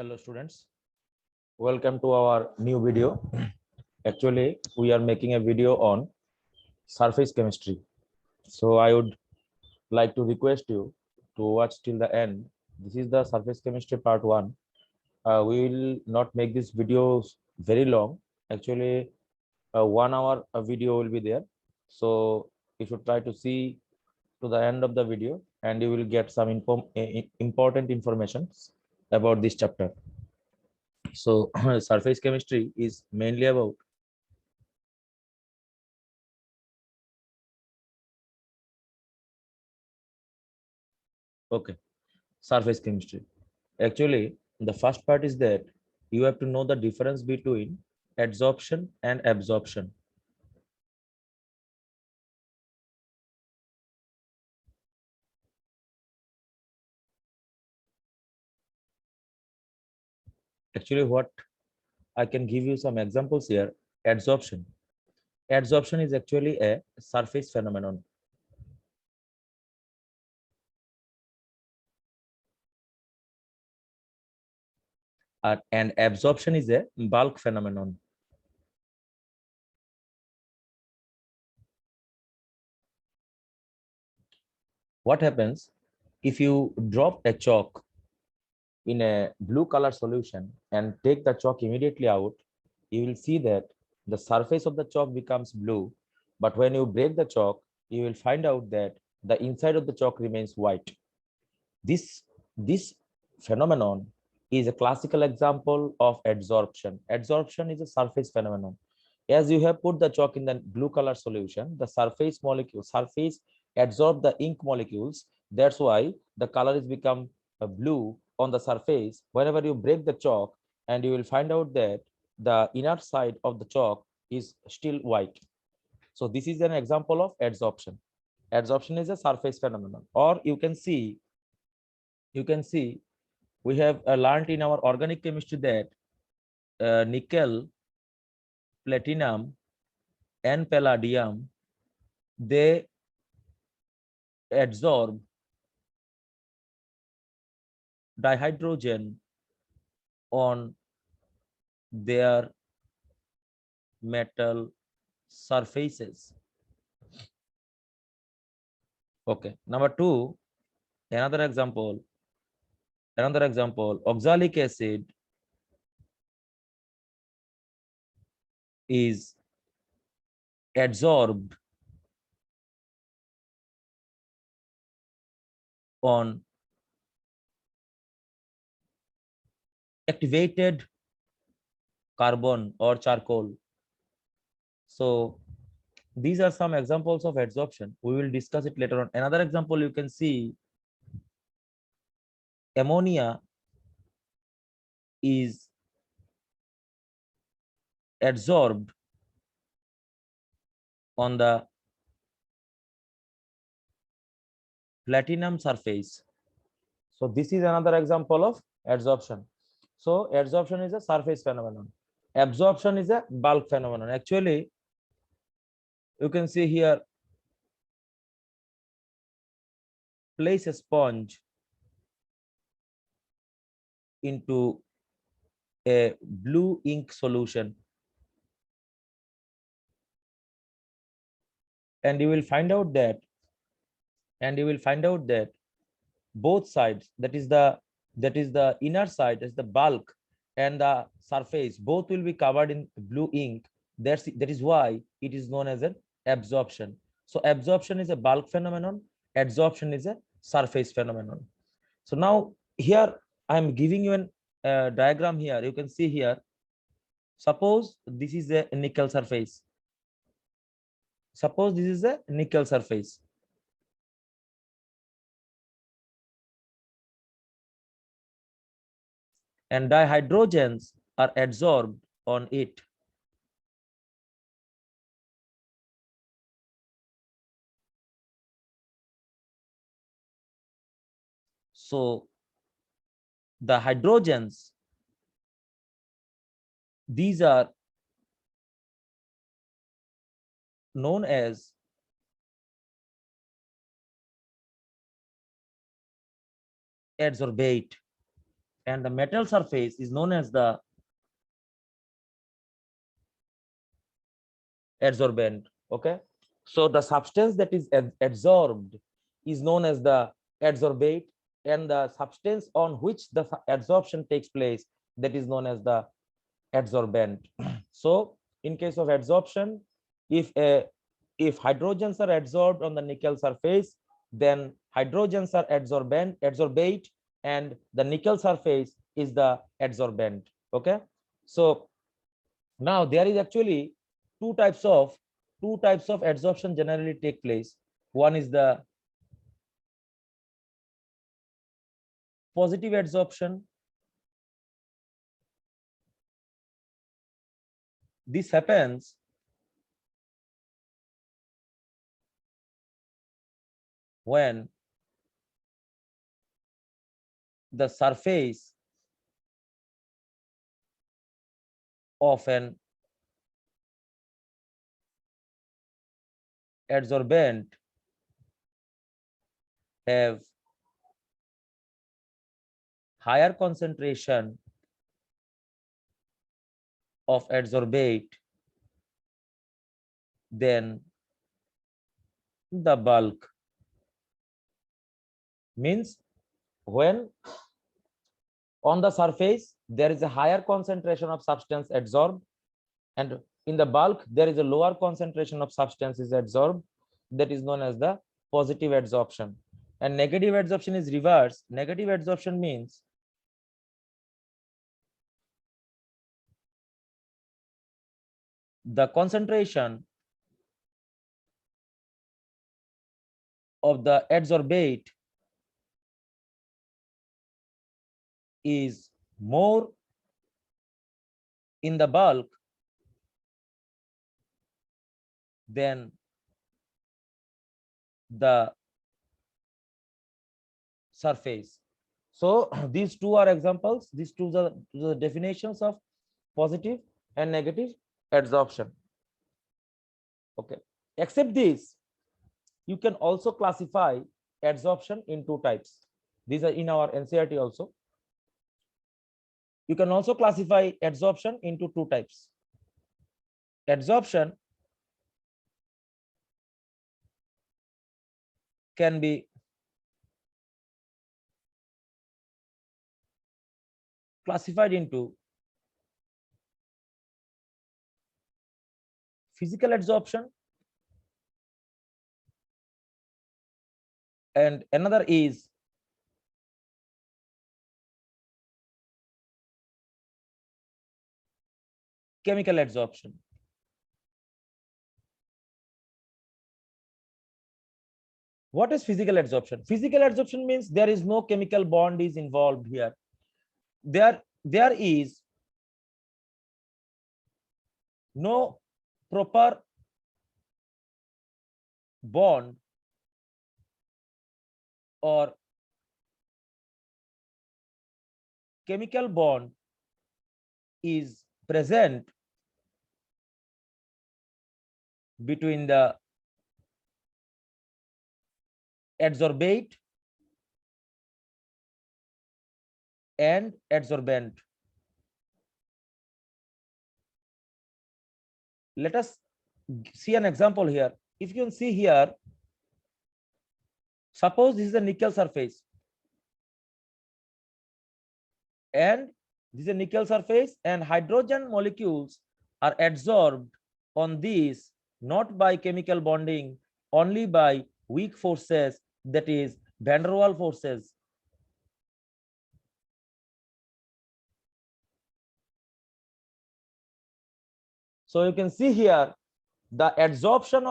Hello students, welcome to our new video. Actually, we are making a video on surface chemistry. So I would like to request you to watch till the end. This is the surface chemistry part 1. We will not make this videos very long. Actually, 1 hour video will be there. So you should try to see to the end of the video and you will get some important information about this chapter. So surface chemistry is mainly about surface chemistry. Actually, the first part is that you have to know the difference between adsorption and absorption. Actually, what I can give you some examples here. Adsorption. Adsorption is actually a surface phenomenon. And absorption is a bulk phenomenon. What happens if you drop a chalk in a blue color solution and take the chalk immediately out? You will see that the surface of the chalk becomes blue, but when you break the chalk, you will find out that the inside of the chalk remains white. This phenomenon is a classical example of adsorption. Adsorption is a surface phenomenon. As you have put the chalk in the blue color solution, the surface absorb the ink molecules. That's why the color is become blue on the surface. Whenever you break the chalk, and you will find out that the inner side of the chalk is still white. So this is an example of adsorption. Adsorption is a surface phenomenon. Or you can see we have learned in our organic chemistry that nickel, platinum, and palladium, they absorb dihydrogen on their metal surfaces. Okay, number two, another example, oxalic acid is adsorbed on activated carbon or charcoal. So these are some examples of adsorption. We will discuss it later on. Another example, you can see ammonia is adsorbed on the platinum surface. So this is another example of adsorption. So adsorption is a surface phenomenon. Absorption is a bulk phenomenon. Actually, you can see here, place a sponge into a blue ink solution and you will find out that both sides, that is the inner side, is the bulk, and the surface, both will be covered in blue ink. That is why it is known as an absorption. So absorption is a bulk phenomenon, adsorption is a surface phenomenon. So now here I am giving you an diagram. Here you can see here, suppose this is a nickel surface. Suppose this is a nickel surface. And dihydrogens are adsorbed on it. So the hydrogens, these are known as adsorbate. and the metal surface is known as the adsorbent. Okay, so the substance that is adsorbed is known as the adsorbate, and the substance on which the adsorption takes place, that is known as the adsorbent. So in case of adsorption, if hydrogens are adsorbed on the nickel surface, then hydrogens are adsorbate, and the nickel surface is the adsorbent. Okay, so now there is actually two types of adsorption generally take place. One is the positive adsorption. This happens when the surface of an adsorbent have higher concentration of adsorbate than the bulk. Means when on the surface there is a higher concentration of substance adsorbed, and in the bulk there is a lower concentration of substance is adsorbed, that is known as the positive adsorption. And negative adsorption is reverse. Negative adsorption means the concentration of the adsorbate is more in the bulk than the surface. So these two are examples. These two are the definitions of positive and negative adsorption. Okay. Except this, you can also classify adsorption in two types. These are in our NCERT also. You can also classify adsorption into two types. Adsorption can be classified into physical adsorption, and another is chemical adsorption. What is physical adsorption? Physical adsorption means there is no chemical bond is involved here. There is no proper bond or chemical bond is present between the adsorbate and adsorbent. Let us see an example here. If you can see here, suppose this is a nickel surface, and this is a nickel surface, and hydrogen molecules are adsorbed on these not by chemical bonding, only by weak forces, that is van der Waals forces. So you can see here the adsorption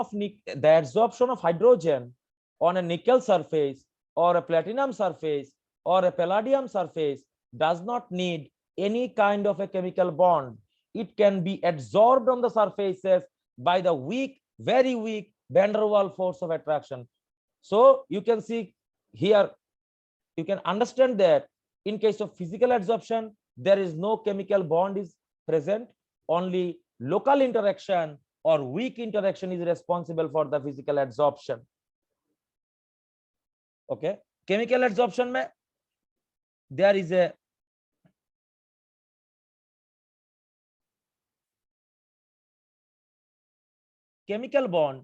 of hydrogen on a nickel surface or a platinum surface or a palladium surface does not need any kind of a chemical bond. It can be adsorbed on the surfaces by the weak, very weak van der Waals force of attraction. So you can see here, you can understand that in case of physical adsorption, there is no chemical bond is present, only local interaction or weak interaction is responsible for the physical adsorption. Okay, chemical adsorption mein there is a chemical bond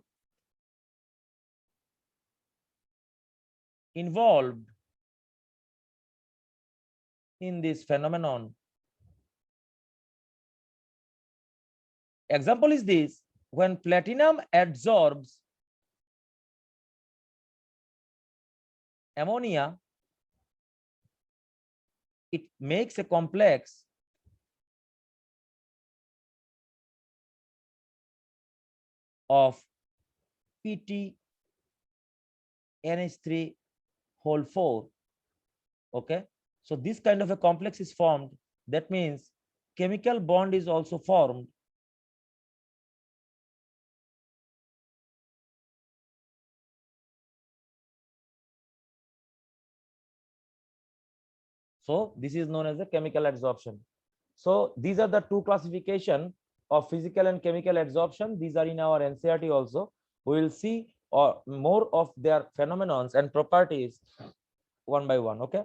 involved in this phenomenon. Example is this: when platinum adsorbs ammonia, it makes a complex of PTNH3 whole 4. Okay, so this kind of a complex is formed. That means chemical bond is also formed so this is known as the chemical adsorption. So these are the two classification of physical and chemical adsorption. These are in our NCERT also. We will see more of their phenomenons and properties one by one. Okay,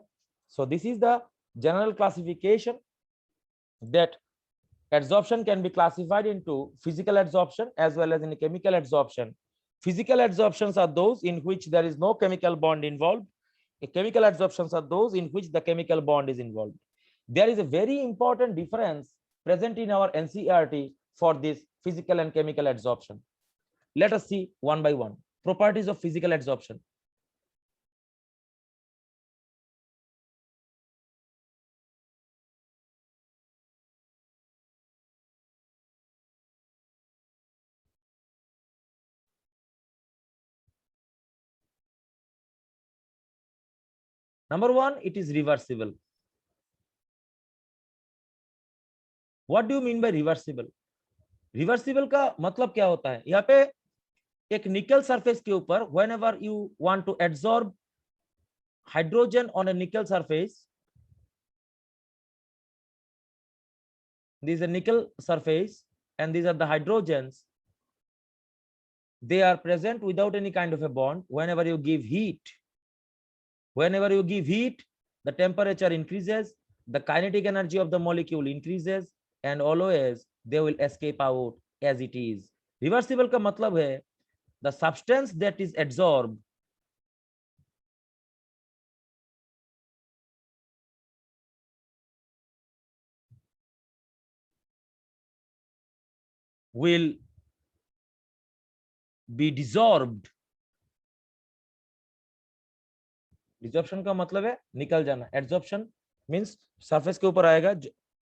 so this is the general classification, that adsorption can be classified into physical adsorption as well as in chemical adsorption. Physical adsorptions are those in which there is no chemical bond involved. Chemical adsorptions are those in which the chemical bond is involved. There is a very important difference present in our NCERT for this physical and chemical adsorption. Let us see one by one. Properties of physical adsorption. Number one, it is reversible. What do you mean by reversible? Reversible का मतलब क्या होता है? यहाँ पे एक निकल surface के ऊपर whenever you want to adsorb hydrogen on a nickel surface, this is a nickel surface and these are the hydrogens. They are present without any kind of a bond. Whenever you give heat, the temperature increases, the kinetic energy of the molecule increases, and always they will escape out as it is. Reversible का मतलब है the substance that is adsorbed will be dissolved. Desorption का मतलब है निकल जाना. Adsorption means surface के ऊपर आएगा,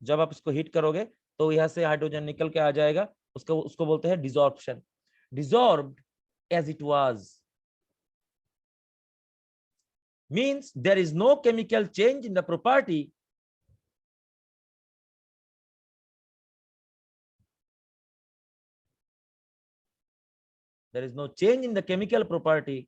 जब आप इसको हीट करोगे तो यहाँ से हाइड्रोजन निकल के आ जाएगा, उसको बोलते हैं desorption. डिजॉर्ब्ड as it was means there is no chemical change in the property there is no change in the chemical property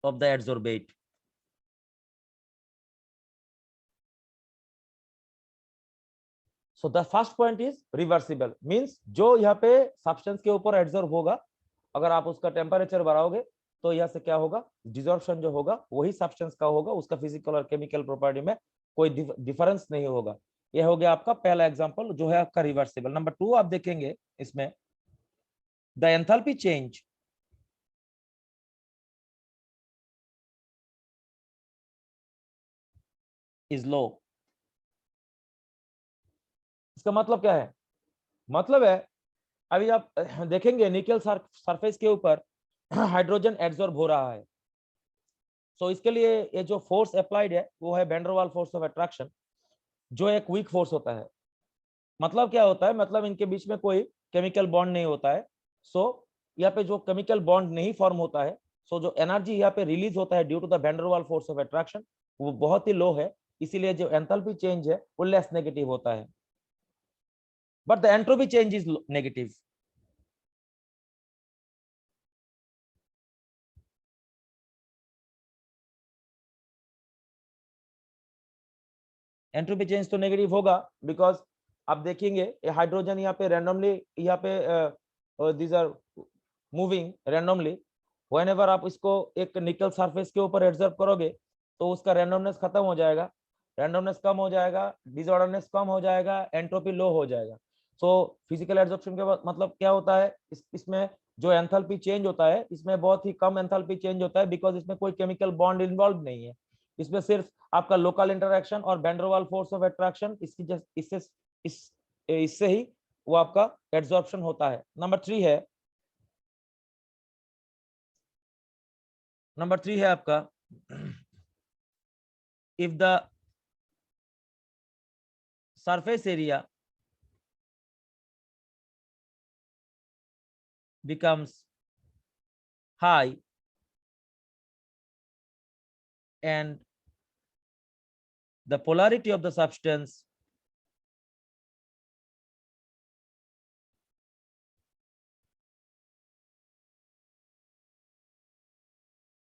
of the adsorbate. So the first point is reversible means जो यहाँ पे substance के ऊपर adsorb होगा, अगर आप उसका temperature बढ़ाओगे तो यहाँ से क्या होगा, डिसॉर्प्शन जो होगा वही सब्सटेंस का होगा, उसका फिजिकल और केमिकल प्रॉपर्टी में कोई डिफरेंस नहीं होगा. यह हो गया आपका पहला एग्जांपल जो है आपका रिवर्सिबल. नंबर 2 आप देखेंगे इसमें the enthalpy change is low. इसका मतलब क्या है? मतलब है अभी आप देखेंगे निकल सरफेस के ऊपर हाइड्रोजन एडसॉर्ब हो रहा है, तो इसके लिए ये जो फोर्स अप्लाइड है वो है van der Waals force of attraction, जो एक वीक फोर्स होता है. मतलब क्या होता है? मतलब इनके बीच में कोई केमिकल बॉन्ड नहीं होता है. सो यहाँ पे जो केमिकल बॉन्ड नहीं फॉर्म होता है, सो जो एनर्जी यहाँ पे रिलीज होता है due to the van der Waals force of attraction वो बहुत ही लो है, इसीलिए जो एंथैल्पी चेंज है वो लेस नेगेटिव होता है. But the entropy change is negative. Entropy change तो नेगेटिव होगा बिकॉज आप देखेंगे हाइड्रोजन यहाँ पे रैंडमली यहाँ पे these are moving randomly. Whenever आप इसको एक निकल सरफेस के ऊपर एब्जॉर्ब करोगे तो उसका रैंडमनेस खत्म हो जाएगा, रैंडमनेस कम हो जाएगा, डिसऑर्डरनेस कम हो जाएगा, एंट्रोपी लो हो जाएगा। सो फिजिकल एब्जॉर्प्शन के मतलब क्या होता है, इसमें जो एंथैल्पी चेंज होता है इसमें बहुत ही कम एंथैल्पी चेंज होता है, बिकॉज इसमें कोई केमिकल बॉन्ड इन्वॉल्व नहीं है। इसमें सिर्फ आपका लोकल इंटरेक्शन और van der Waals force of attraction इससे ही वो आपका एब्जॉर्प्शन होता है। नंबर थ्री है आपका, if the surface area becomes high and the polarity of the substance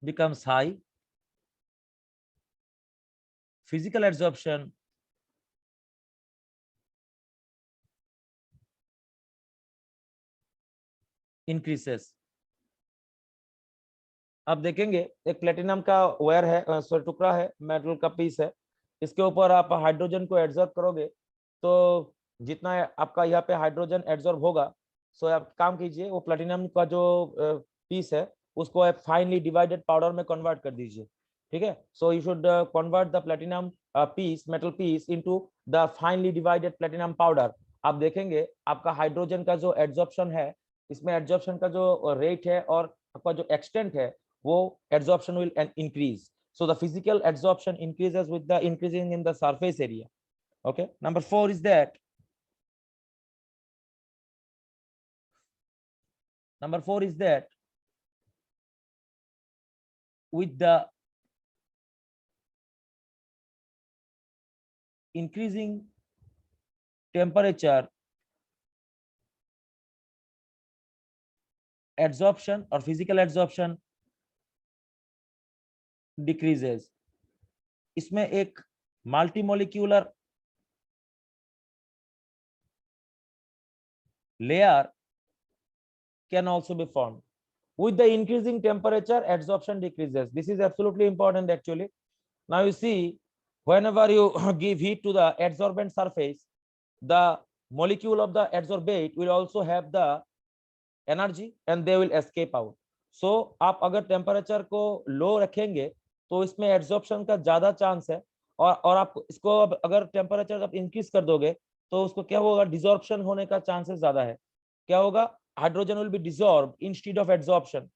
becomes high, physical adsorption increases। अब देखेंगे एक प्लेटिनम का वायर है, टुकड़ा है, मेटल का पीस है, इसके ऊपर आप हाइड्रोजन को एड्जॉर्ब करोगे तो जितना आपका यहाँ पे हाइड्रोजन एड्जॉर्ब होगा, सो आप काम कीजिए वो प्लेटिनम का जो पीस है उसको आप फाइनली डिवाइडेड पाउडर में कन्वर्ट कर दीजिए। ठीक है, so you should convert the platinum piece, metal piece into the finely divided platinum powder. आप देखेंगे आपका हाइड्रोजन का जो एड्जॉर्प्शन है, इसमें एड्जॉर्प्शन का जो रेट है और आपका जो एक्सटेंट है वो adsorption will increase. So the physical adsorption increases with the increasing in the surface area. Okay, number four is that with the increasing temperature, adsorption or physical adsorption decreases। इसमें एक multimolecular layer can also be formed। With the increasing temperature, adsorption decreases। This is absolutely important actually। Now you see, whenever you give heat to the adsorbent surface, the molecule of the adsorbate will also have the energy and they will escape out। So आप अगर temperature को लो रखेंगे तो इसमें absorption का ज्यादा chance है, और आप इसको अगर टेम्परेचर आप इंक्रीज कर दोगे तो उसको क्या होगा, डिसॉर्प्शन होने का चांसेस ज्यादा है। क्या होगा, hydrogen will be desorb instead of absorption.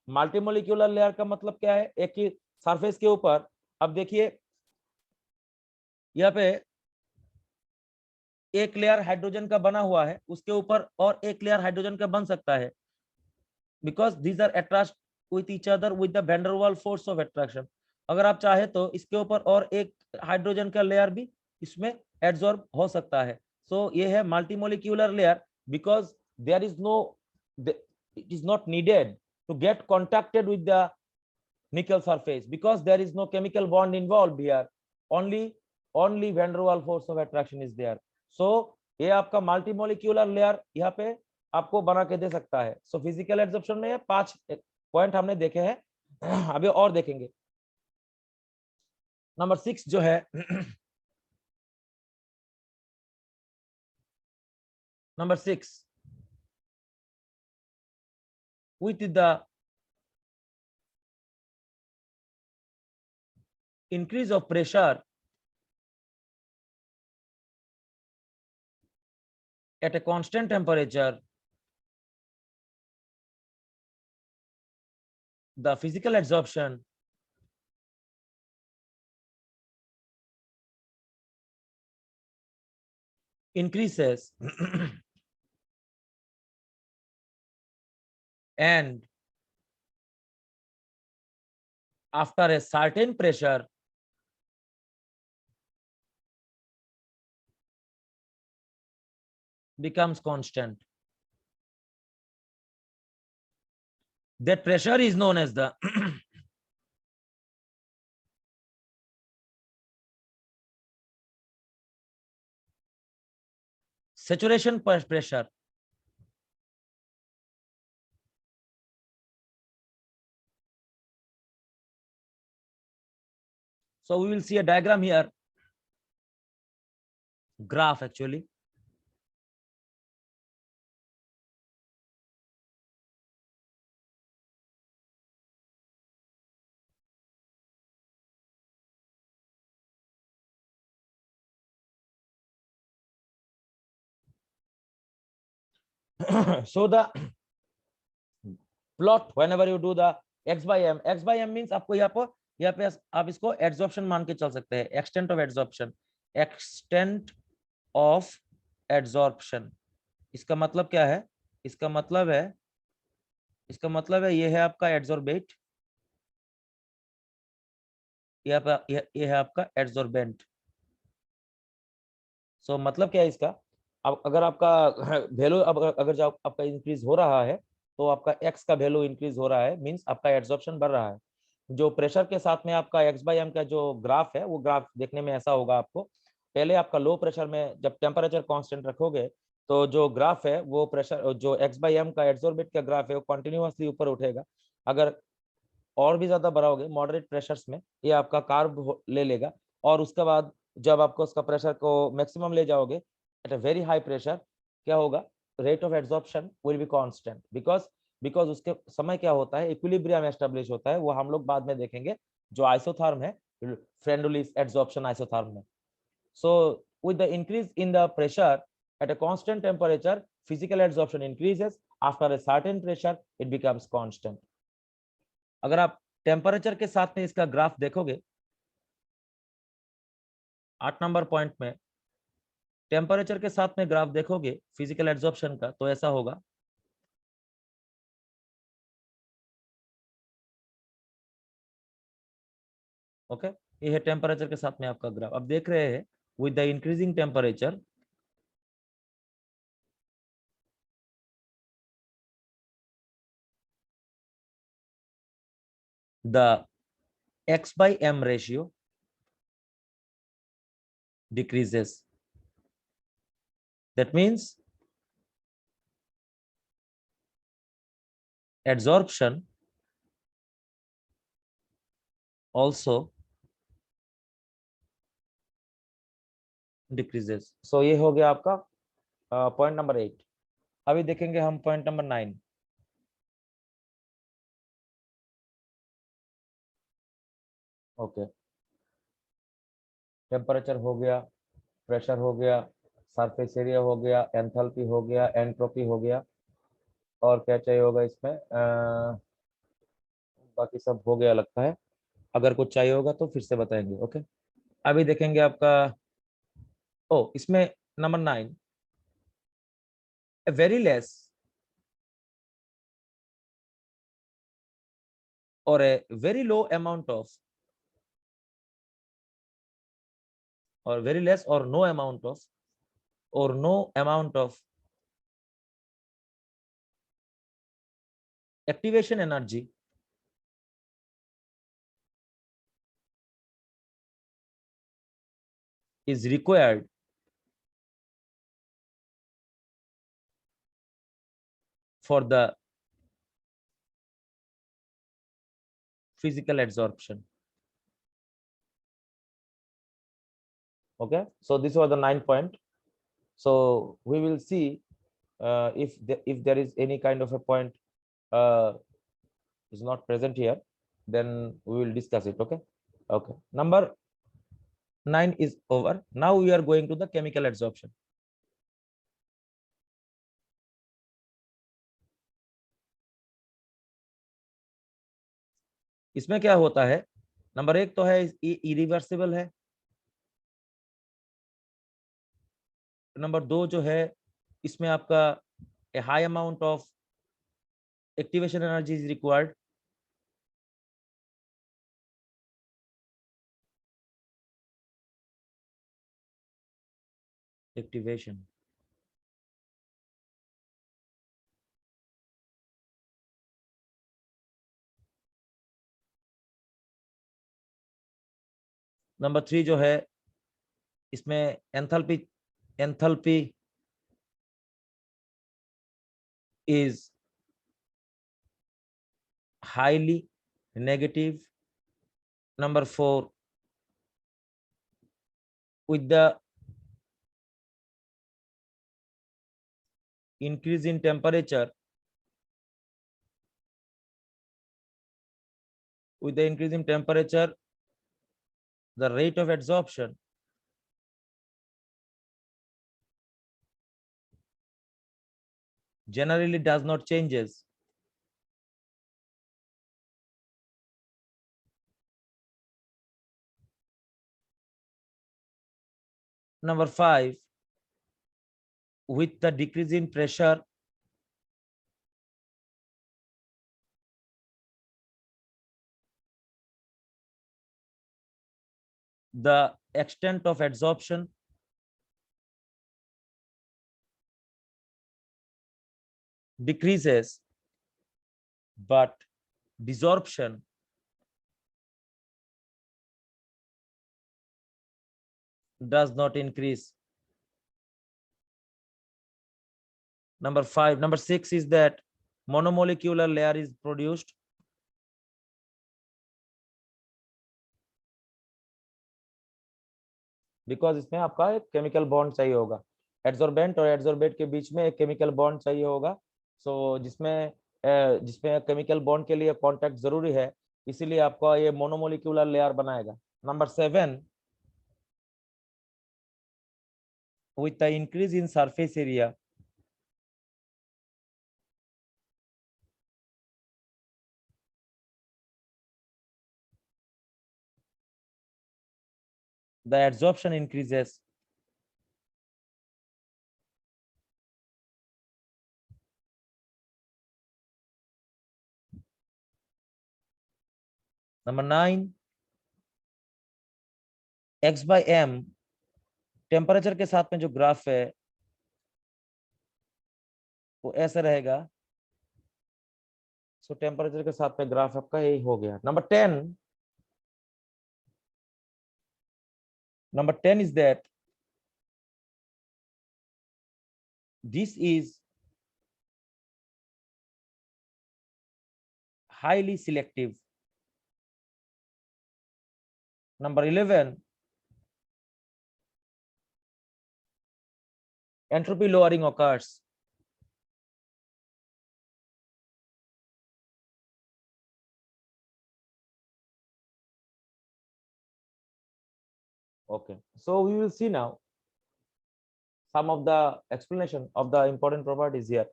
Multimolecular layer का मतलब क्या है, एक ही सरफेस के ऊपर, अब देखिए यहाँ पे एक लेयर हाइड्रोजन का बना हुआ है, उसके ऊपर और एक लेयर हाइड्रोजन का बन सकता है, because these are attract with each other with the van der Waals force of attraction. अगर आप चाहे तो इसके ऊपर और एक हाइड्रोजन का लेयर भी इसमें एब्जॉर्ब हो सकता है। सो ये है multimolecular layer, because there is no, it is not needed to get contacted with the nickel surface because there is no chemical bond involved here, only van der Waals force of attraction is there। so ये आपका मल्टीमोलिक्यूलर layer यहाँ पे आपको बना के दे सकता है। So physical absorption में 5 पॉइंट हमने देखे हैं, अभी और देखेंगे। नंबर 6 जो है number 6, with the increase of pressure at a constant temperature, the physical adsorption increases and after a certain pressure becomes constant। That pressure is known as the saturation pressure। So we will see a diagram here, graph actually. So the plot, whenever you do the x by m means आपको यहाँ पे आप इसको adsorption मान के चल सकते हैं, extent of adsorption, extent of adsorption. इसका मतलब क्या है? इसका मतलब है ये है आपका एड्सॉर्बेट, ये है आपका एड्सॉर्बेंट। सो मतलब क्या है इसका? अब अगर आपका वैल्यू अब अगर जो आपका इंक्रीज हो रहा है तो आपका एक्स का वैल्यू इंक्रीज हो रहा है, मींस आपका एड्सॉर्प्शन बढ़ रहा है। जो प्रेशर के साथ में आपका एक्स बाई एम का जो ग्राफ है वो ग्राफ देखने में ऐसा होगा आपको। पहले आपका लो प्रेशर में जब टेम्परेचर कांस्टेंट रखोगे तो जो ग्राफ है वो प्रेशर जो एक्स बाई एम का एड्सॉर्बेट का ग्राफ है वो कंटिन्यूअसली ऊपर उठेगा। अगर और भी ज्यादा बढ़ाओगे मॉडरेट प्रेशर्स में ये आपका कार्ब ले लेगा, और उसके बाद जब आपको उसका प्रेशर को मैक्सिमम ले जाओगे eight a very high pressure, क्या होगा? Rate of absorption will be constant, because उसके समय क्या होता है, इक्विलिब्रियम एस्टेब्लिश होता है, वो हम लोग बाद में देखेंगे जो आइसोथर्म है, फ्रेंडुलिस एड्सॉर्प्शन आइसोथर्म में। So with the increase in the pressure at a constant temperature, physical absorption increases. After a certain pressure it becomes constant. अगर आप टेम्परेचर के साथ में इसका ग्राफ देखोगे 8 नंबर पॉइंट में टेम्परेचर के साथ में ग्राफ देखोगे फिजिकल एब्जॉर्प्शन का, तो ऐसा होगा। ओके, ये है टेम्परेचर के साथ में आपका ग्राफ। अब देख रहे हैं with the increasing temperature the x by m ratio decreases. That means adsorption also decreases. So ये हो गया आपका पॉइंट नंबर 8। अभी देखेंगे हम पॉइंट नंबर 9। ओके, टेम्परेचर हो गया, प्रेशर हो गया, सरफेस एरिया हो गया, एंथैल्पी हो गया, एंट्रोपी हो गया, और क्या चाहिए होगा इसमें? बाकी सब हो गया लगता है। अगर कुछ चाहिए होगा तो फिर से बताएंगे। ओके, अभी देखेंगे आपका इसमें नंबर 9, वेरी लेस और a very low amount of, और वेरी लेस और नो अमाउंट ऑफ, और no amount of activation energy is required for the physical absorption. Okay, so these were the 9 point. So we will see if there is any kind of a point uh, is not present here, then we will discuss it. Okay, okay, number 9 is over. Now we are going to the chemical absorption. इसमें क्या होता है? Number 1 तो है irreversible है। Number 2 जो है इसमें आपका a high amount of activation energy is required. Activation. Number 3 जो है इसमें enthalpy is highly negative. Number 4, with the increase in temperature, the rate of adsorption generally does not changes. Number 5, with the decrease in pressure, the extent of adsorption decreases, but desorption does not increase. Number 6 is that monomolecular layer is produced. Because इसमें आपका एक chemical bond चाहिए होगा, adsorbent और adsorbate के बीच में एक chemical bond चाहिए होगा। सो जिसमें केमिकल बॉन्ड के लिए कांटेक्ट जरूरी है, इसीलिए आपका ये मोनोमोलिक्यूलर लेयर बनाएगा। Number 7, with the increase in surface area, the adsorption increases. Number 9, x by m temperature के साथ में जो ग्राफ है वो ऐसा रहेगा। सो टेम्परेचर के साथ में ग्राफ आपका यही हो गया। Number 10 is that this is highly selective. Number 11, entropy lowering occurs. Okay, so we will see now some of the explanation of the important properties here.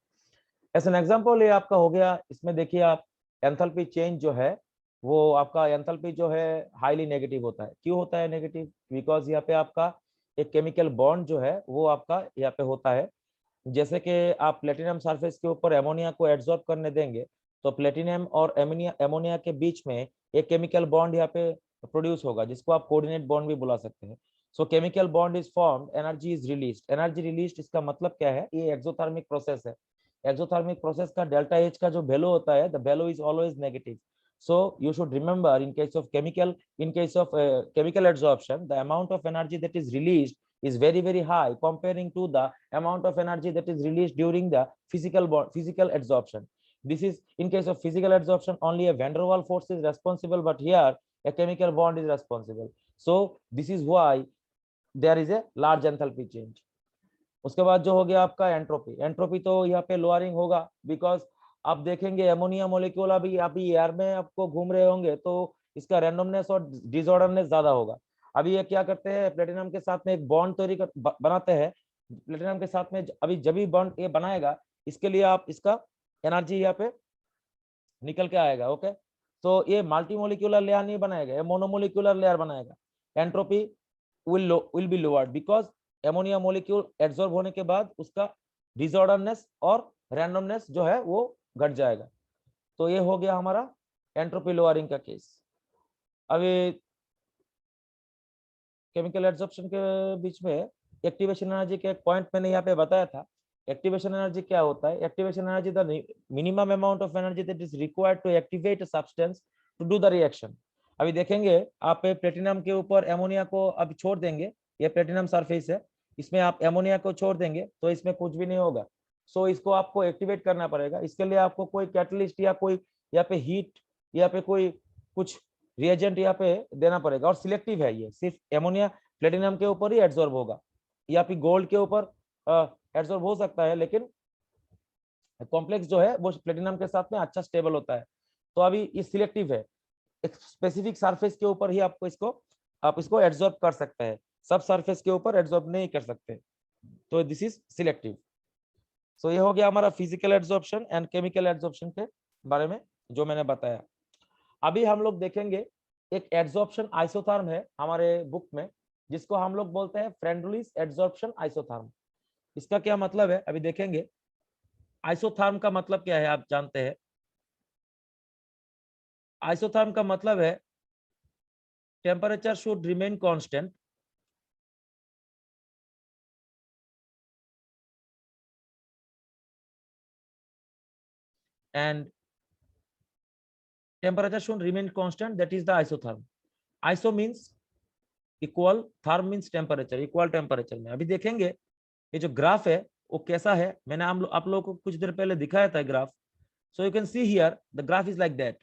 As an example, ये आपका हो गया, इसमें देखिए आप एंथैल्पी चेंज जो है वो आपका एंथैल्पी जो है हाईली नेगेटिव होता है। क्यों होता है नेगेटिव? बिकॉज यहाँ पे आपका एक केमिकल बॉन्ड जो है वो आपका यहाँ पे होता है। जैसे कि आप प्लेटिनम सरफेस के ऊपर एमोनिया को एब्जॉर्ब करने देंगे तो प्लेटिनम और एमोनिया के बीच में एक केमिकल बॉन्ड यहाँ पे प्रोड्यूस होगा, जिसको आप कोऑर्डिनेट बॉन्ड भी बुला सकते हैं। सो chemical bond is formed, energy is released. Energy released इसका मतलब क्या है? ये एक्सोथर्मिक प्रोसेस है। एक्सोथर्मिक प्रोसेस का डेल्टा एच का जो वैल्यू होता है, the value is always negative. So you should remember, in case of chemical adsorption, the amount of energy that is released is very high comparing to the amount of energy that is released during the physical adsorption. This is in case of physical adsorption, only a van der Waals force is responsible, but here a chemical bond is responsible. So this is why there is a large enthalpy change. उसके बाद जो हो गया आपका entropy. Entropy तो यहाँ पे lowering होगा, बिकॉज आप देखेंगे एमोनिया मोलिक्यूल अभी एयर में आपको घूम रहे होंगे तो इसका रैंडमनेस और डिसऑर्डरनेस ज्यादा होगा। अभी ये क्या करते हैं, प्लेटिनम के साथ में एक बॉन्ड बनाते हैं। प्लेटिनम के साथ में अभी जब भी बॉन्ड ये बनाएगा, इसके लिए आप इसका एनर्जी यहाँ पे निकल के आएगा। ओके, तो ये मल्टीमोलिक्यूलर लेयर नहीं बनाएगा, ये मोनोमोलिक्यूलर लेयर बनाएगा। Entropy will be lowered because ammonia molecule absorb होने के बाद उसका डिसऑर्डरनेस और रैंडमनेस जो है वो घट जाएगा। तो ये हो गया हमारा एंट्रोपी लोअरिंग का केस। अभी केमिकल एब्जॉर्प्शन के बीच में एक्टिवेशन एनर्जी के एक पॉइंट मैंने यहाँ पे बताया था। एक्टिवेशन एनर्जी क्या होता है? Activation energy the minimum amount of energy that is required to activate a substance to do the reaction. अभी देखेंगे आप प्लेटिनम के ऊपर एमोनिया को अब छोड़ देंगे, ये प्लेटिनम सरफेस है, इसमें आप एमोनिया को छोड़ देंगे तो इसमें कुछ भी नहीं होगा। सो इसको आपको एक्टिवेट करना पड़ेगा। इसके लिए आपको कोई कैटलिस्ट या कोई यहाँ पे हीट या पे कोई कुछ रिएजेंट यहाँ पे देना पड़ेगा। और सिलेक्टिव है, ये सिर्फ एमोनिया प्लेटिनम के ऊपर ही एड्सॉर्ब होगा, या फिर गोल्ड के ऊपर एड्सॉर्ब हो सकता है, लेकिन कॉम्प्लेक्स जो है वो प्लेटिनम के साथ में अच्छा स्टेबल होता है। तो अभी ये सिलेक्टिव है, एक स्पेसिफिक सरफेस के ऊपर ही आप इसको एड्सॉर्ब कर सकते हैं, सब सरफेस के ऊपर एड्सॉर्ब नहीं कर सकते, तो दिस इज सिलेक्टिव। सो ये हो गया हमारा physical adsorption and chemical adsorption के बारे में जो मैंने बताया। अभी हम लोग देखेंगे एक एड्सॉर्प्शन आइसोथर्म है हमारे बुक में, जिसको हम लोग बोलते हैं फ्रेंडलिस एड्सॉर्प्शन आइसोथर्म। इसका क्या मतलब है अभी देखेंगे। आइसोथर्म का मतलब क्या है आप जानते हैं। आइसोथर्म का मतलब है temperature should remain constant and temperature should remain constant, that is the isotherm. Iso means equal, therm means temperature, equal temperature में। अभी देखेंगे ये जो ग्राफ है वो कैसा है, मैंने आप लोगों को कुछ देर पहले दिखाया था graph. So you can see here the graph is like that.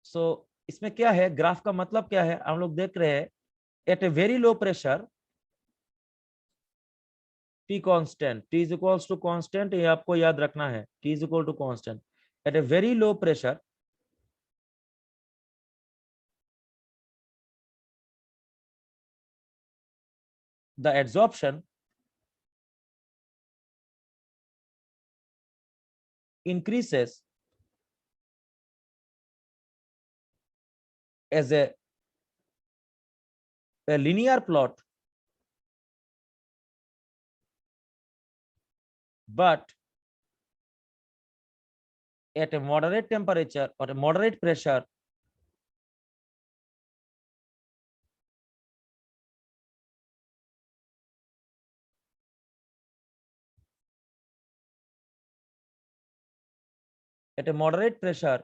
So इसमें क्या है, ग्राफ का मतलब क्या है हम लोग देख रहे हैं। At a very low pressure T constant, T is equals to constant, ये आपको याद रखना है, T is equal to constant at a very low pressure the adsorption increases as a linear plot, but at a moderate temperature or a moderate pressure at a moderate pressure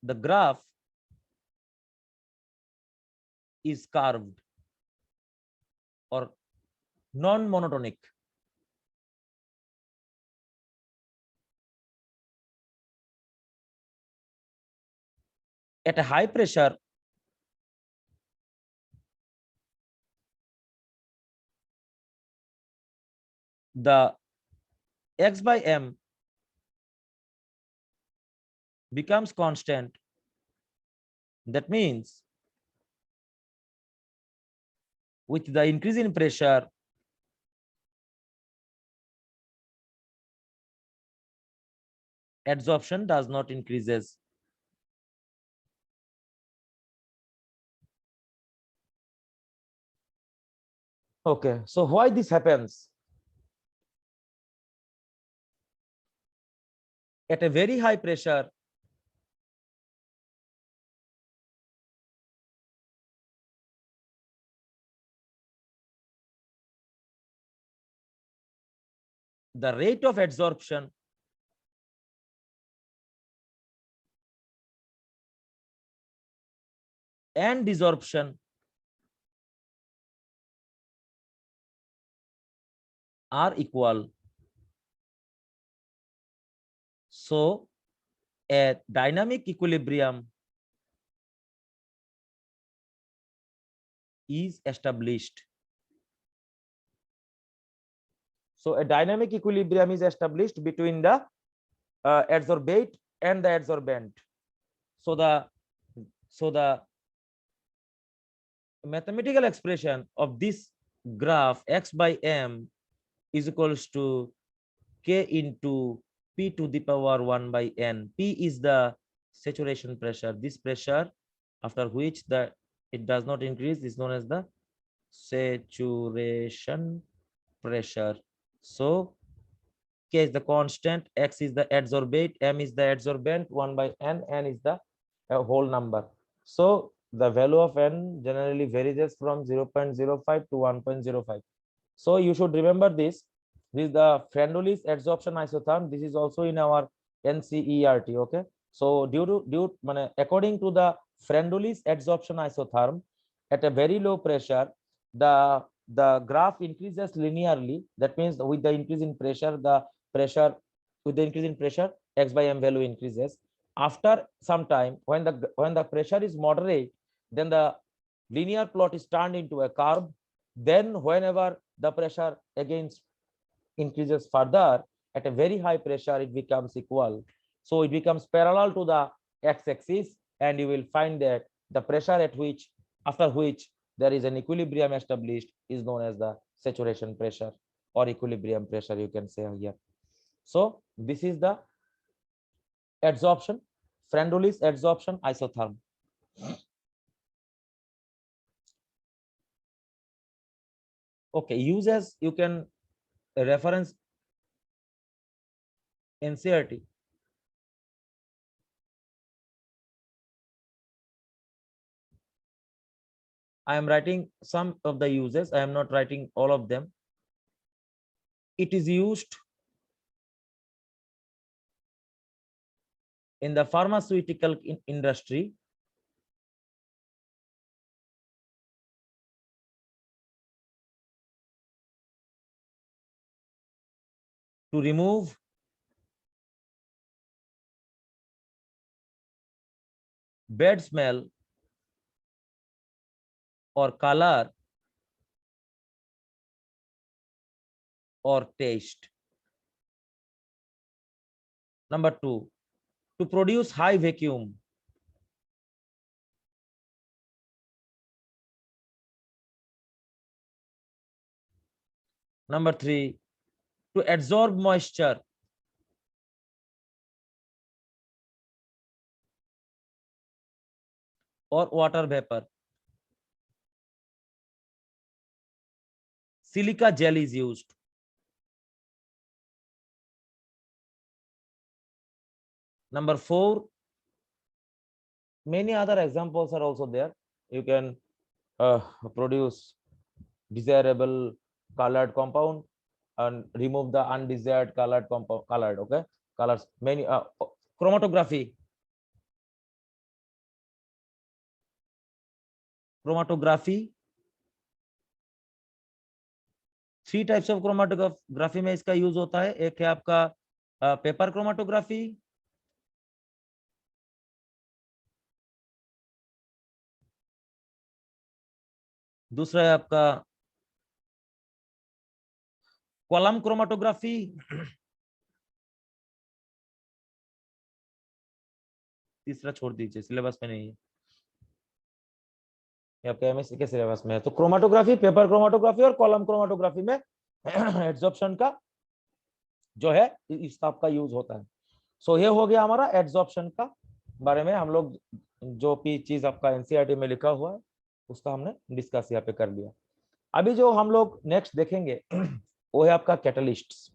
the graph is curved or non-monotonic. At a high pressure the x by m becomes constant. That means with the increase in pressure adsorption does not increases. Okay, so why this happens? At a very high pressure the rate of adsorption and desorption are equal. So a dynamic equilibrium is established. So a dynamic equilibrium is established between the adsorbate and the adsorbent. So the mathematical expression of this graph x by m is equals to k into p to the power 1 by n. P is the saturation pressure. This pressure after which it does not increase is known as the saturation pressure. So k is the constant, x is the adsorbate, m is the adsorbent, 1 by n is the whole number. So the value of n generally varies from 0.05 to 1.05. So you should remember this. This is the Friendly's adsorption isotherm. This is also in our NCERT. Okay. So according to the Friendly's adsorption isotherm, at a very low pressure, the graph increases linearly. That means with the increase in pressure, with the increase in pressure, x by m value increases. After some time, when the pressure is moderate, then the linear plot is turned into a curve. Then whenever the pressure again increases further, at a very high pressure, it becomes equal. So it becomes parallel to the x-axis, and you will find that the pressure after which there is an equilibrium established is known as the saturation pressure or equilibrium pressure, you can say here. So this is the adsorption, Friendly's adsorption isotherm. Okay, use as you can reference NCERT. I am writing some of the uses. I am not writing all of them. It is used in the pharmaceutical industry to remove bad smell or color or taste. Number 2, to produce high vacuum. Number 3, to absorb moisture. Or water vapor. Silica gel is used. Number 4, many other examples are also there. You can produce desirable colored compound and remove the undesired colored compound. Okay, colors. Many chromatography. Chromatography. 3 types of chromatography में इसका use होता है. एक है आपका paper chromatography, दूसरा है आपका कॉलम क्रोमाटोग्राफी, तीसरा छोड़ दीजिए, सिलेबस में नहीं है, आपके एमएससी के सिलेबस में है. तो क्रोमाटोग्राफी, पेपर क्रोमाटोग्राफी और कॉलम क्रोमाटोग्राफी में एड्सॉर्प्शन का जो है इस टाइप का यूज होता है. सो ये हो गया हमारा एड्सॉर्प्शन का बारे में. हम लोग जो भी चीज आपका एनसीईआरटी में लिखा हुआ है उसका हमने डिस्कस यहाँ पे कर लिया. अभी जो हम लोग नेक्स्ट देखेंगे वो है आपका catalysts.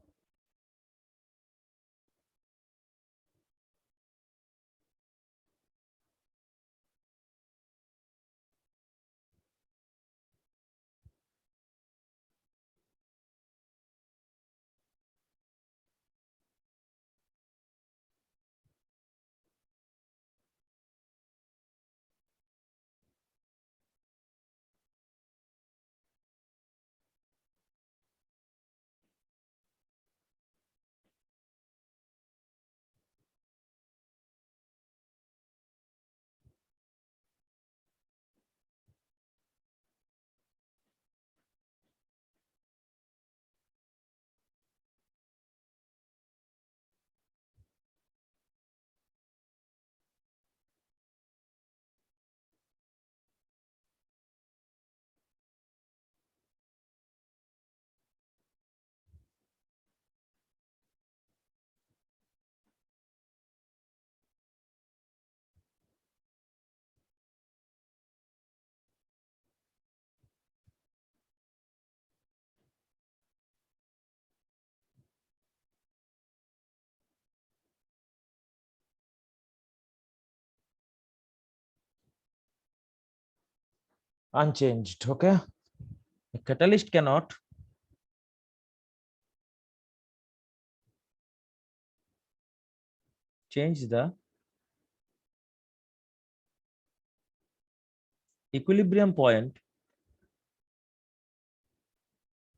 Unchanged. Okay, a catalyst cannot change the equilibrium point,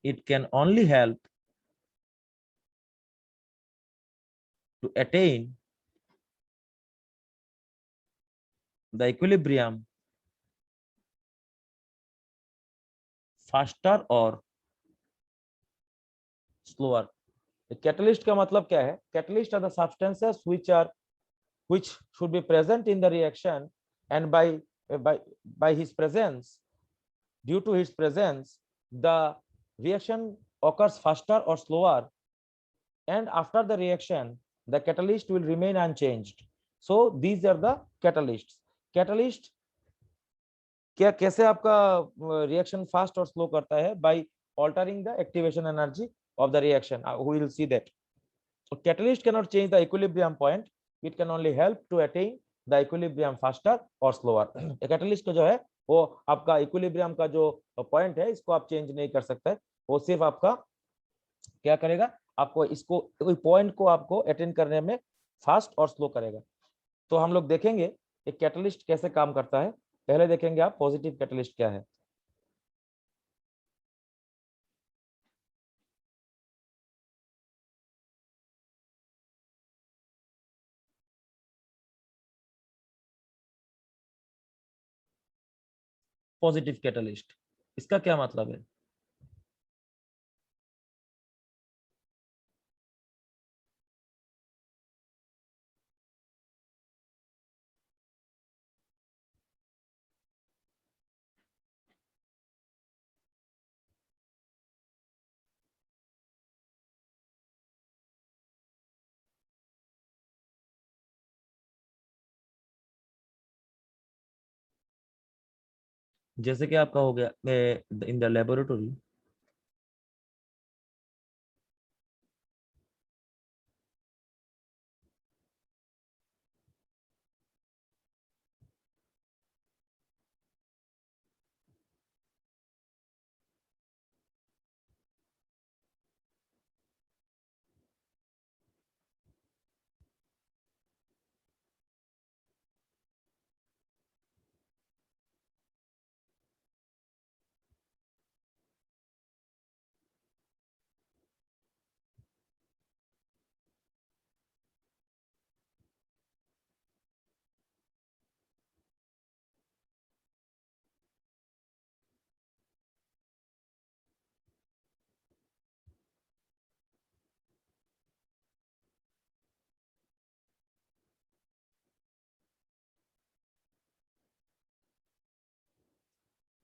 it can only help to attain the equilibrium faster or slower. Catalyst का मतलब क्या है? Catalyst are the substances which should be present in the reaction, and by his presence, due to his presence, the reaction occurs faster or slower, and after the reaction the catalyst will remain unchanged. So these are the catalysts. Catalyst क्या कैसे आपका reaction fast और slow करता है? By altering the activation energy of the reaction. We will see that. So catalyst cannot change the equilibrium point, it can only help to attain the equilibrium faster or slower. Catalyst का जो है वो आपका equilibrium का जो point है इसको आप चेंज नहीं कर सकते, वो सिर्फ आपका क्या करेगा, आपको इसको पॉइंट को आपको अटेन करने में फास्ट और स्लो करेगा। तो हम लोग देखेंगे एक कैटलिस्ट कैसे काम करता है। पहले देखेंगे आप पॉजिटिव कैटलिस्ट क्या है। पॉजिटिव कैटलिस्ट, इसका क्या मतलब है? जैसे कि आपका हो गया इन द लेबोरेटरी,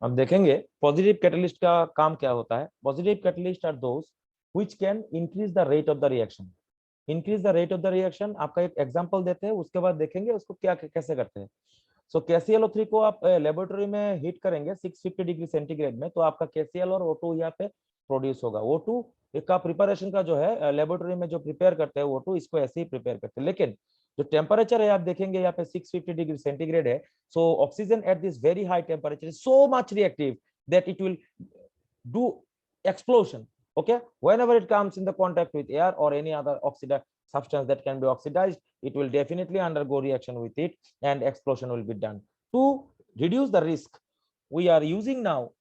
हम देखेंगे पॉजिटिव कैटलिस्ट का काम क्या होता है। Positive catalyst are those which can increase the rate of the reaction. Increase the rate of the reaction, आपका एक एग्जांपल देते हैं, उसके बाद देखेंगे उसको क्या कैसे करते हैं। सो KClO3 को आप लेबोरेटरी में हीट करेंगे 650 डिग्री सेंटीग्रेड में, तो आपका KCl और O2 यहाँ पे प्रोड्यूस होगा। O2 का प्रिपरेशन का जो है लेबोरेटरी में जो प्रिपेयर करते हैं O2, इसको ऐसे ही प्रिपेयर करते हैं, लेकिन जो टेम्परेचर है आप देखेंगे यहाँ पे 650 डिग्री सेंटीग्रेड है। So oxygen at this very high temperature is so much reactive that it will do explosion. Okay, whenever it comes in the contact with air or any other oxidized substance that can be oxidized, it will definitely undergo reaction with it and explosion will be done. To reduce the risk, we are using now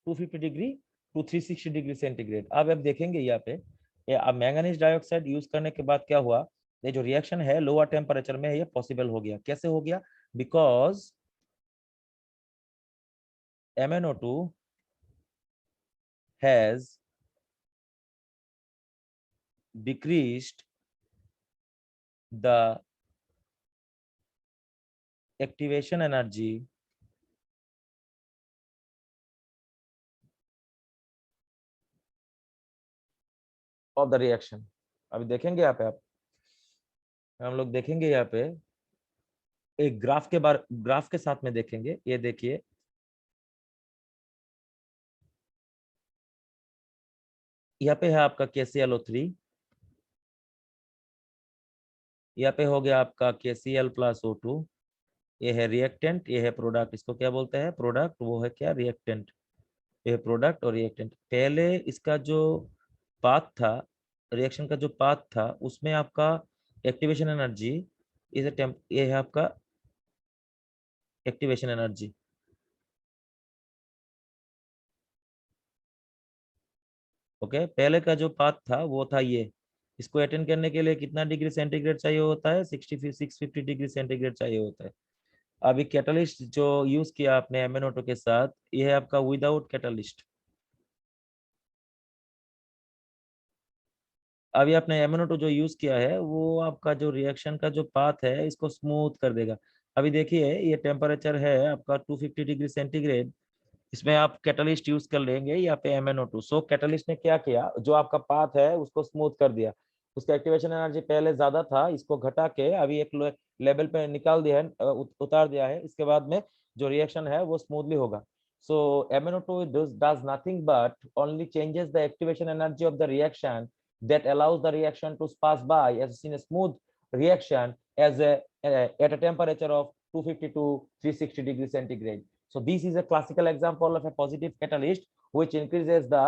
to 250 degree to 360 degree centigrade. अब आप देखेंगे यहाँ पे अब manganese dioxide use करने के बाद क्या हुआ, ये जो रिएक्शन है लोअर टेम्परेचर में ये पॉसिबल हो गया। कैसे हो गया? Because MnO2 has decreased the activation energy of the reaction। अभी देखेंगे यहाँ पे आप, हम लोग देखेंगे यहाँ पे एक ग्राफ के साथ में देखेंगे। ये देखिए यहाँ पे है आपका KClO3, यहाँ पे हो गया आपका KCl plus O2, ये है रिएक्टेंट, ये है प्रोडक्ट। इसको क्या बोलते हैं? प्रोडक्ट। वो है क्या? रिएक्टेंट। ये प्रोडक्ट और रिएक्टेंट। पहले इसका जो पाथ था, रिएक्शन का जो पाथ था, उसमें आपका activation energy is a temp, ये है आपका एक्टिवेशन एनर्जी। ओके, पहले का जो पाथ था वो था ये। इसको अटेंड करने के लिए कितना डिग्री सेंटीग्रेड चाहिए होता है? 650 डिग्री सेंटीग्रेड चाहिए होता है। अभी कैटलिस्ट जो यूज किया आपने MnO2 के साथ, ये है आपका विदाउट कैटलिस्ट। अभी आपने MnO2 जो यूज किया है, वो आपका जो रिएक्शन का जो पाथ है इसको स्मूथ कर देगा। अभी देखिए, ये टेम्परेचर है आपका 250 डिग्री सेंटीग्रेड। इसमें आप कैटलिस्ट यूज कर लेंगे यहाँ पे MnO2। सो कैटलिस्ट ने क्या किया, जो आपका पाथ है उसको स्मूथ कर दिया। उसका एक्टिवेशन एनर्जी पहले ज्यादा था, इसको घटा के अभी एक लेवल पे निकाल दिया है, उतार दिया है। इसके बाद में जो रिएक्शन है वो स्मूथली होगा। सो MnO2 does nothing but only changes the activation energy of the reaction that allows the reaction to pass by as in a smooth reaction as at a temperature of 250 to 360 degrees centigrade. So this is a classical example of a positive catalyst which increases the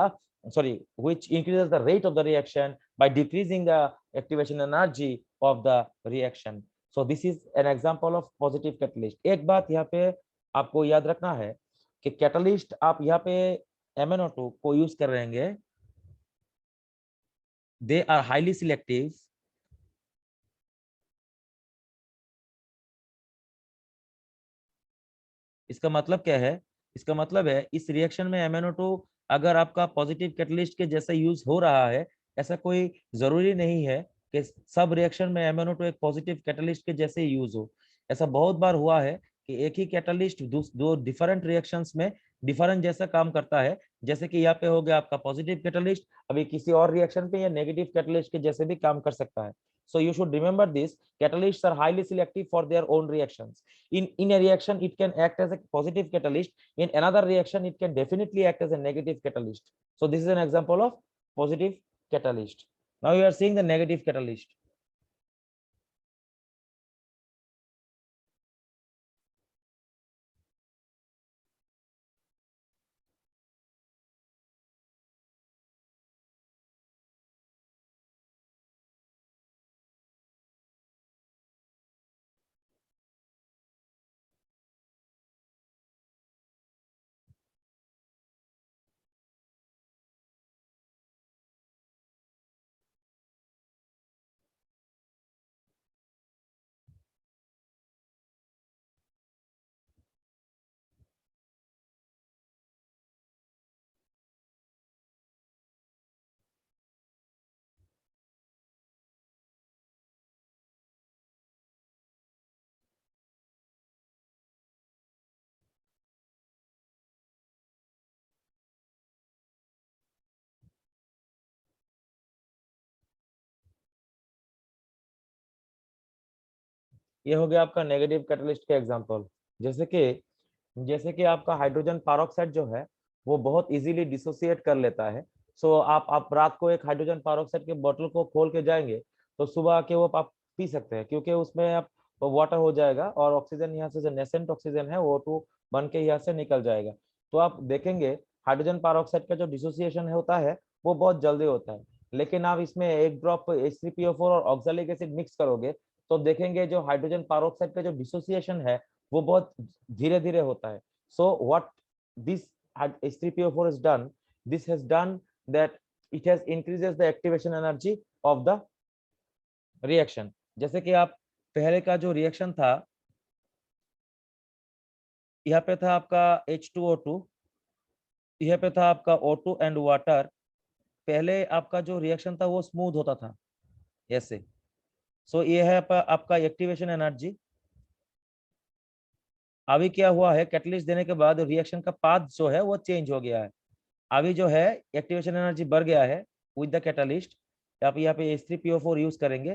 rate of the reaction by decreasing the activation energy of the reaction. So this is an example of positive catalyst. एक बात यहाँ पे आपको याद रखना है कि catalyst आप यहाँ पे MnO2 को यूज कर रहे हैं, दे आर हाईली सिलेक्टिव। इसका मतलब क्या है? इसका मतलब है इस रिएक्शन में MnO2 अगर आपका पॉजिटिव कैटलिस्ट के जैसा यूज हो रहा है, ऐसा कोई जरूरी नहीं है कि सब रिएक्शन में MnO2 एक पॉजिटिव कैटलिस्ट के जैसे यूज हो। ऐसा बहुत बार हुआ है कि एक ही कैटलिस्ट दो डिफरेंट रिएक्शंस में डिफरेंट जैसा काम करता है। जैसे कि यहाँ पे हो गया आपका पॉजिटिव कैटलिस्ट, अभी किसी और रिएक्शन पे या नेगेटिव कैटलिस्ट के जैसे भी काम कर सकता है। So you should remember this: catalysts are highly selective for their own reactions. In a reaction it can act as a positive catalyst, in another reaction it can definitely act as a negative catalyst. So this is an example of positive catalyst. Now you are seeing the negative catalyst. ये हो गया आपका negative catalyst के example. जैसे कि आपका hydrogen peroxide जो है वो बहुत इजीली डिसोसिएट कर लेता है। सो आप रात को एक हाइड्रोजन पेरोक्साइड के बोतल को खोल के जाएंगे तो सुबह के वो आप पी सकते हैं, क्योंकि उसमें आप वाटर हो जाएगा और ऑक्सीजन यहाँ से जो नेसेंट ऑक्सीजन है वो O2 बन के यहाँ से निकल जाएगा। तो आप देखेंगे हाइड्रोजन पेरोक्साइड का जो डिसोसिएशन होता है वो बहुत जल्दी होता है। लेकिन आप इसमें एक ड्रॉप H3PO4 और ऑक्सैलिक एसिड मिक्स करोगे तो देखेंगे जो हाइड्रोजन पेरोक्साइड का जो डिसोसिएशन है वो बहुत धीरे धीरे होता है। So what this H3PO4 has done, this has done that it has increases the activation energy of the reaction। जैसे कि आप पहले का जो रिएक्शन था, यहाँ पे था आपका H2O2, यहाँ पे था आपका O2 एंड वाटर। पहले आपका जो रिएक्शन था वो स्मूथ होता था ऐसे। सो ये है आपका एक्टिवेशन एनर्जी। अभी क्या हुआ है, कैटलिस्ट देने के बाद रिएक्शन का पाथ जो है वो चेंज हो गया है। अभी जो है एक्टिवेशन एनर्जी बढ़ गया है विद द कैटलिस्ट। आप यहाँ पे H3PO4 यूज करेंगे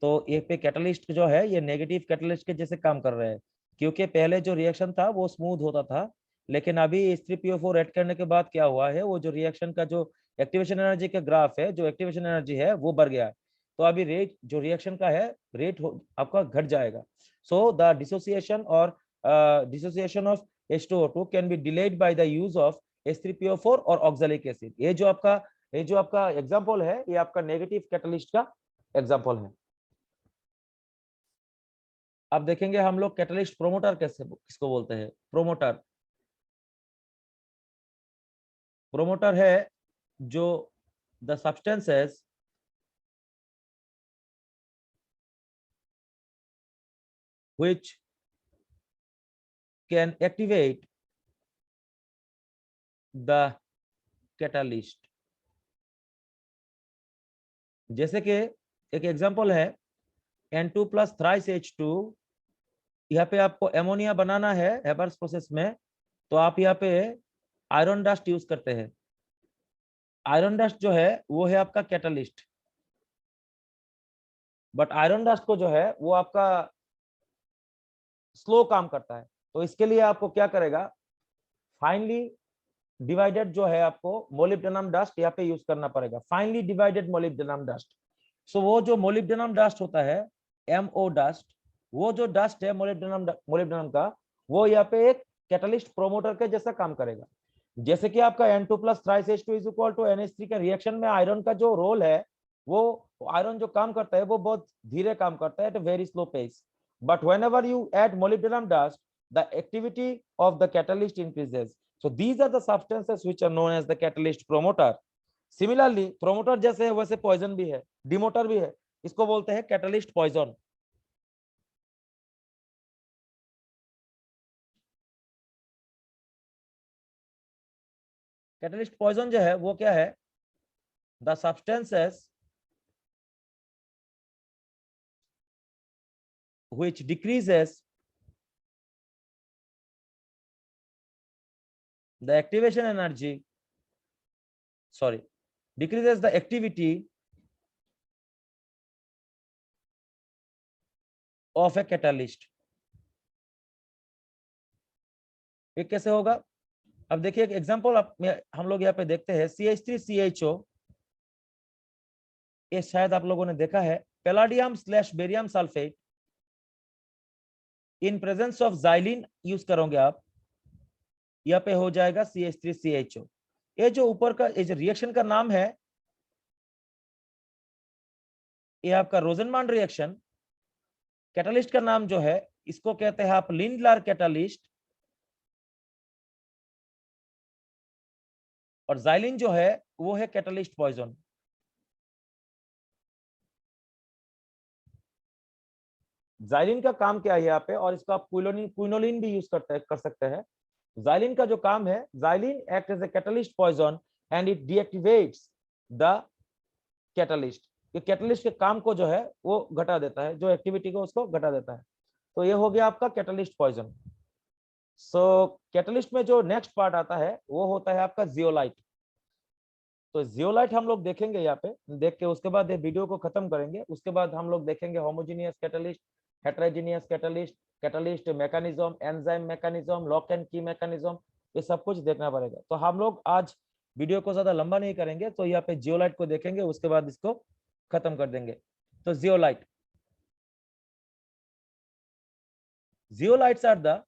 तो ये पे कैटलिस्ट जो है ये नेगेटिव कैटलिस्ट के जैसे काम कर रहे हैं, क्योंकि पहले जो रिएक्शन था वो स्मूथ होता था। लेकिन अभी H3PO4 ऐड करने के बाद क्या हुआ है, वो जो रिएक्शन का जो एक्टिवेशन एनर्जी का ग्राफ है, जो एक्टिवेशन एनर्जी है वो बढ़ गया है। तो अभी रेट जो रिएक्शन का है रेट आपका घट जाएगा। So the dissociation or dissociation of H2O2 can be delayed by the use of H3PO4 और oxalic acid. ये जो आपका एग्जांपल है, ये आपका नेगेटिव कैटलिस्ट का एग्जांपल है. अब देखेंगे हम लोग कैटलिस्ट प्रोमोटर किसको बोलते हैं. प्रोमोटर है जो the substances which can activate the catalyst. जैसे कि एक एग्जांपल है N2 प्लस थ्राइस H2. यहाँ पे आपको एमोनिया बनाना है हेबर्स प्रोसेस में, तो आप यहाँ पे आयरन डस्ट यूज करते हैं. आयरन डस्ट जो है वो है आपका कैटलिस्ट, बट आयरन डस्ट को जो है वो आपका स्लो काम करता है. तो इसके लिए आपको क्या करेगा, फाइनली डिवाइडेड जो है आपको मोलिब्डेनम डस्ट यहाँ पे यूज करना पड़ेगा. Finally divided molybdenum dust. So वो जो मोलिब्डेनम डस्ट होता है, MO डस्ट, वो जो डस्ट है मोलिब्डेनम का, वो यहाँ पे एक कैटलिस्ट प्रोमोटर के जैसा काम करेगा. जैसे कि आपका N2 plus thrice H2 is equal to NH3 के रिएक्शन में आयरन का जो रोल है, वो आयरन जो काम करता है वो बहुत धीरे काम करता है at a very slow pace. But whenever you add molybdenum dust, the activity of the catalyst increases. So these are the substances which are known as the catalyst promoter. Similarly, promoter जैसे है वैसे poison भी है, demoter भी है. इसको बोलते हैं catalyst poison. Catalyst poison जो है वो क्या है, the substances which decreases the activation energy, sorry, decreases the activity of a catalyst. ये कैसे होगा, अब देखिए एक एग्जांपल हम लोग यहाँ पे देखते हैं CH3CHO. ये शायद आप लोगों ने देखा है, palladium slash barium sulphate in presence of xylene use करोगे आप, यहाँ पे हो जाएगा CH3CHO. ये जो ऊपर का ये जो रिएक्शन का नाम है, ये आपका रोजनमान रिएक्शन. कैटलिस्ट का नाम जो है इसको कहते हैं आप लिंडलर कैटलिस्ट. और जाइलिन जो है वो है कैटलिस्ट पॉइजन. जाइलिन का काम क्या है यहाँ पे, और इसको आप क्विनोलिन भी यूज कर सकते हैं. जाइलिन का जो काम है, xylene act as a catalyst poison and it deactivates the catalyst. ये कैटलिस्ट के काम को जो है वो घटा देता है, जो एक्टिविटी को उसको घटा देता है. तो ये हो गया आपका कैटलिस्ट पॉइजन. सो कैटलिस्ट में जो नेक्स्ट पार्ट आता है वो होता है आपका जियोलाइट. तो जियोलाइट हम लोग देखेंगे यहाँ पे, देख के उसके बाद ये वीडियो को खत्म करेंगे. उसके बाद हम लोग देखेंगे homogeneous catalyst, heterogeneous catalyst, catalyst mechanism, enzyme mechanism, lock and की मैकेनिज्म. ये सब कुछ देखना पड़ेगा. तो हम लोग आज वीडियो को ज्यादा लंबा नहीं करेंगे, तो यहाँ पे जियोलाइट को देखेंगे, उसके बाद इसको खत्म कर देंगे. तो जियोलाइट्स आर द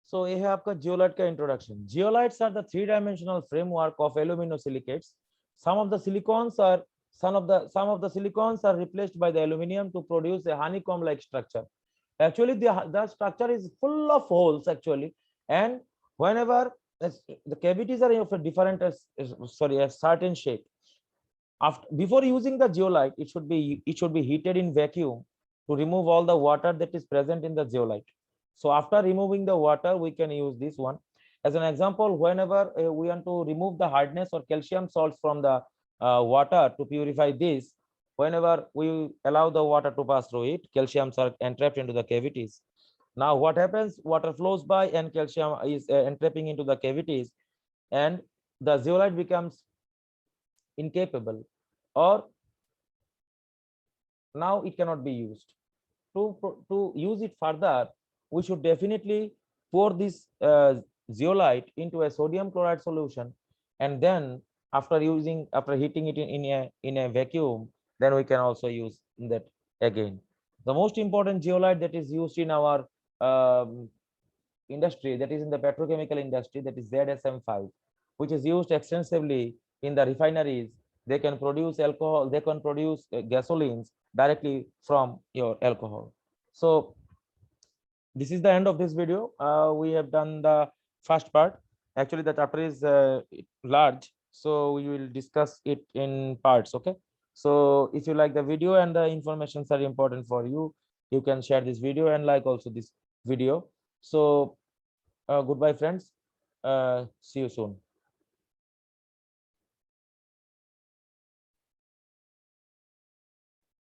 So ये है आपका zeolite का introduction. Zeolites are the three-dimensional framework of aluminosilicates. Some of the silicons are silicons are replaced by the aluminum to produce a honeycomb-like structure. Actually, the structure is full of holes actually, and whenever the cavities are of a different a certain shape. After before using the zeolite, it should be heated in vacuum to remove all the water that is present in the zeolite. So after removing the water, we can use this one as an example. Whenever we want to remove the hardness or calcium salts from the water to purify this, whenever we allow the water to pass through it, calciums are entrapped into the cavities. Now what happens? Water flows by and calcium is entrapping into the cavities, and the zeolite becomes incapable, or now it cannot be used. To use it further, we should definitely pour this zeolite into a sodium chloride solution, and then after heating it in a vacuum, then we can also use that again. The most important zeolite that is used in our industry, that is in the petrochemical industry, that is ZSM5, which is used extensively in the refineries. They can produce alcohol, they can produce gasolines directly from your alcohol. So this is the end of this video. We have done the first part. Actually the chapter is large, so we will discuss it in parts. Okay, so if you like the video and the informations are important for you, you can share this video and like also this video. So goodbye friends, see you soon.